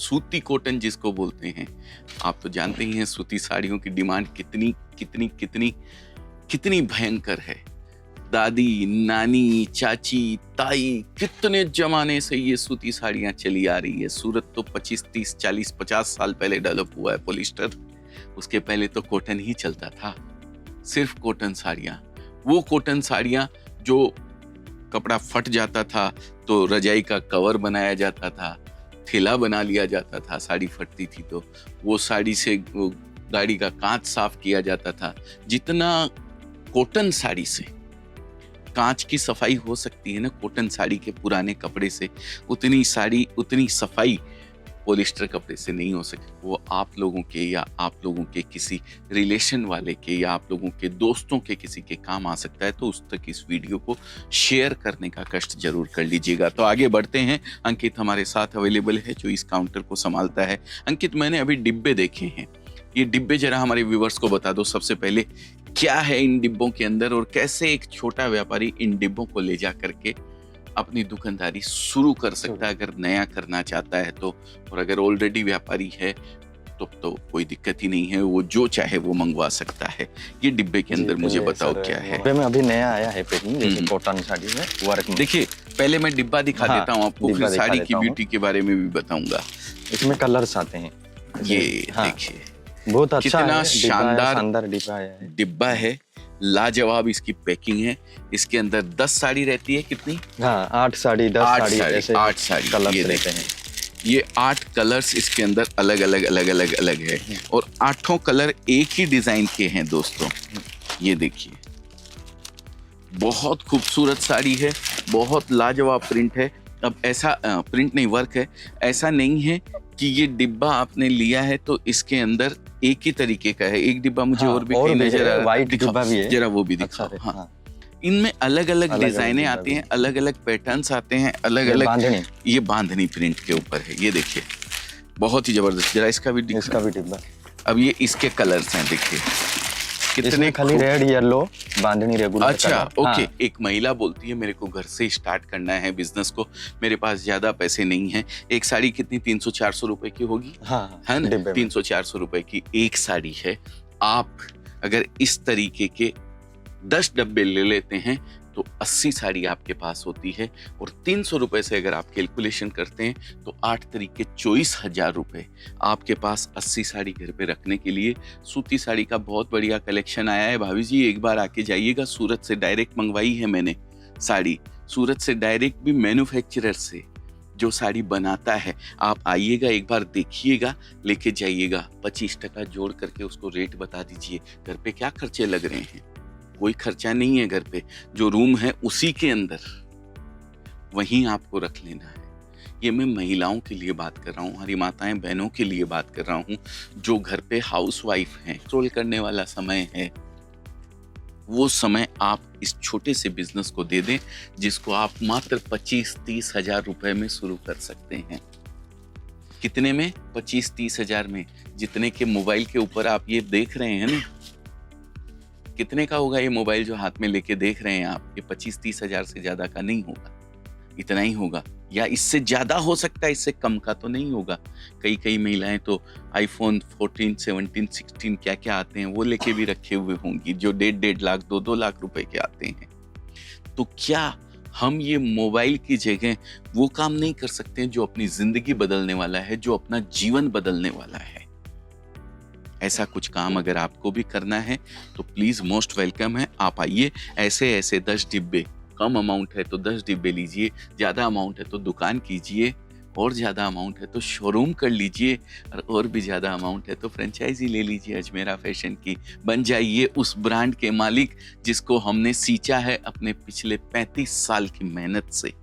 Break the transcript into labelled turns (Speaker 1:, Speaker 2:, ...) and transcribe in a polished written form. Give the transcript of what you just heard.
Speaker 1: सूती कॉटन जिसको बोलते हैं। आप तो जानते ही हैं सूती साड़ियों की डिमांड कितनी कितनी कितनी कितनी भयंकर है। दादी, नानी, चाची, ताई, कितने जमाने से ये सूती साड़ियां चली आ रही है। सूरत तो 25, 30, 40, 50 साल पहले डेवलप हुआ है पॉलिस्टर। उसके पहले तो कॉटन ही चलता था, सिर्फ कॉटन साड़ियां। वो कॉटन साड़ियां जो कपड़ा फट जाता था तो रजाई का कवर बनाया जाता था, थैला बना लिया जाता था। साड़ी फटती थी तो वो साड़ी से वो गाड़ी का कांच साफ किया जाता था। जितना कॉटन साड़ी से कांच की सफाई हो सकती है ना कॉटन साड़ी के पुराने कपड़े से, उतनी सफाई पॉलिस्टर कपड़े से नहीं हो सकती। वो आप लोगों के या आप लोगों के किसी रिलेशन वाले के या आप लोगों के दोस्तों के किसी के काम आ सकता है, तो उस तक इस वीडियो को शेयर करने का कष्ट जरूर कर लीजिएगा। तो आगे बढ़ते हैं। अंकित हमारे साथ अवेलेबल है जो इस काउंटर को संभालता है। अंकित, मैंने अभी डिब्बे देखे हैं, ये डिब्बे जरा हमारे व्यूवर्स को बता दो सबसे पहले, क्या है इन डिब्बों के अंदर और कैसे एक छोटा व्यापारी इन डिब्बों को ले जा करके अपनी दुकानदारी शुरू कर सकता है अगर नया करना चाहता है तो। और अगर ऑलरेडी व्यापारी है तो कोई दिक्कत ही नहीं है, वो जो चाहे वो मंगवा सकता है। ये डिब्बे के अंदर मुझे बताओ क्या है।
Speaker 2: डिब्बे में अभी नया आया है पैकिंग, जैसे कॉटन साड़ी में वर्क में।
Speaker 1: देखिए पहले मैं डिब्बा दिखा देता हूँ आपको, फिर साड़ी की ब्यूटी के बारे में भी बताऊंगा।
Speaker 2: इसमें कलर्स आते हैं,
Speaker 1: ये देखिए
Speaker 2: बहुत अच्छा
Speaker 1: कितना
Speaker 2: शानदार
Speaker 1: डिब्बा है। लाजवाब इसकी पैकिंग है। इसके अंदर 10 साड़ी रहती है, कितनी?
Speaker 2: हाँ, 8 साड़ी 10 साड़ी ऐसे
Speaker 1: 8 साड़ी
Speaker 2: कलर्स
Speaker 1: ये
Speaker 2: रहते हैं।
Speaker 1: ये 8 कलर्स इसके अंदर अलग अलग है और 8 कलर एक ही डिजाइन के हैं दोस्तों। ये देखिए बहुत खूबसूरत साड़ी है, बहुत लाजवाब प्रिंट है। अब ऐसा प्रिंट नहीं, वर्क है। ऐसा नहीं है कि ये डिब्बा आपने लिया है तो इसके अंदर एक ही तरीके का है। एक डिब्बा मुझे और भी कहीं नजर आ रहा है,
Speaker 2: व्हाइट डिब्बा भी है,
Speaker 1: जरा वो भी दिखाओ। हाँ, इनमें अलग अलग डिजाइनें आती हैं, अलग अलग पैटर्न्स आते हैं, अलग अलग। ये बांधनी प्रिंट के ऊपर है, ये देखिए बहुत ही जबरदस्त। जरा इसका भी
Speaker 2: डिब्बा।
Speaker 1: अब ये इसके कलर्स हैं, देखिए कितने
Speaker 2: खाली रेड येलो बांधनी रेगुलर।
Speaker 1: अच्छा ओके। एक महिला बोलती है मेरे को घर से स्टार्ट करना है बिजनेस को, मेरे पास ज्यादा पैसे नहीं है। एक साड़ी कितनी 300-400 रुपए की होगी, है ना? 300-400 रुपए की एक साड़ी है। आप अगर इस तरीके के 10 डब्बे ले लेते हैं तो 80 साड़ी आपके पास होती है। और 300 रुपए से अगर आप कैलकुलेशन करते हैं तो 8 तरीके 24,000 रुपए आपके पास 80 साड़ी घर पे रखने के लिए। सूती साड़ी का बहुत बढ़िया कलेक्शन आया है। भाभी जी एक बार आके जाइएगा, सूरत से डायरेक्ट मंगवाई है मैंने साड़ी, सूरत से डायरेक्ट भी मैन्युफैक्चरर से जो साड़ी बनाता है। आप आइएगा एक बार देखिएगा, लेके जाइएगा, 25% जोड़ करके उसको रेट बता दीजिए। घर पे क्या खर्चे लग रहे हैं, कोई खर्चा नहीं है घर पे। जो रूम है उसी के अंदर वहीं आपको रख लेना है। ये मैं महिलाओं के लिए बात कर रहा हूँ, हमारी माताएं बहनों के लिए बात कर रहा हूँ जो घर पे हाउसवाइफ हैं। कंट्रोल करने वाला समय है, वो समय आप इस छोटे से बिजनेस को दे दें जिसको आप मात्र 25-30 हजार रुपए में शुरू कर सकते हैं। कितने में? 25-30 हजार में। जितने के मोबाइल के ऊपर आप ये देख रहे हैं ना, कितने का होगा ये मोबाइल जो हाथ में लेके देख रहे हैं आप? ये 25-30 हजार से ज्यादा का नहीं होगा, इतना ही होगा, या इससे ज्यादा हो सकता है, इससे कम का तो नहीं होगा। कई महिलाएं तो आईफोन 14, 17, 16 क्या क्या आते हैं वो लेके भी रखे हुए होंगी, जो 1.5 लाख 2 लाख रुपए के आते हैं। तो क्या हम ये मोबाइल की जगह वो काम नहीं कर सकते हैं जो अपनी जिंदगी बदलने वाला है, जो अपना जीवन बदलने वाला है? ऐसा कुछ काम अगर आपको भी करना है तो प्लीज मोस्ट वेलकम है। आप आइए। ऐसे 10 डिब्बे, कम अमाउंट है तो 10 डिब्बे लीजिए, ज्यादा अमाउंट है तो दुकान कीजिए, और ज्यादा अमाउंट है तो शोरूम कर लीजिए, और भी ज्यादा अमाउंट है तो फ्रेंचाइजी ले लीजिए अजमेरा फैशन की। बन जाइए उस ब्रांड के मालिक जिसको हमने सींचा है अपने पिछले 35 साल की मेहनत से।